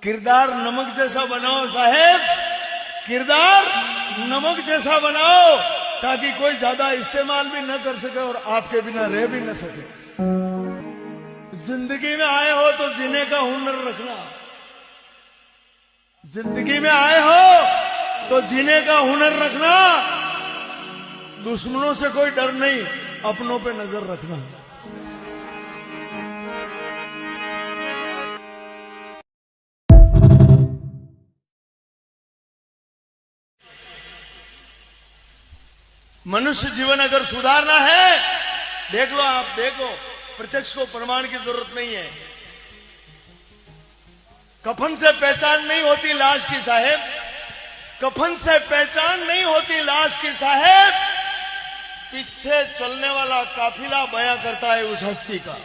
किरदार नमक जैसा बनाओ साहेब, किरदार नमक जैसा बनाओ ताकि कोई ज्यादा इस्तेमाल भी न कर सके और आपके बिना रह भी न सके। जिंदगी में आए हो तो जीने का हुनर रखना, जिंदगी में आए हो तो जीने का हुनर रखना। दुश्मनों से कोई डर नहीं, अपनों पे नजर रखना। मनुष्य जीवन अगर सुधारना है, देख लो, आप देखो, प्रत्यक्ष को प्रमाण की जरूरत नहीं है। कफन से पहचान नहीं होती लाश की साहेब, कफन से पहचान नहीं होती लाश की साहेब। पीछे चलने वाला काफिला बयां करता है उस हस्ती का।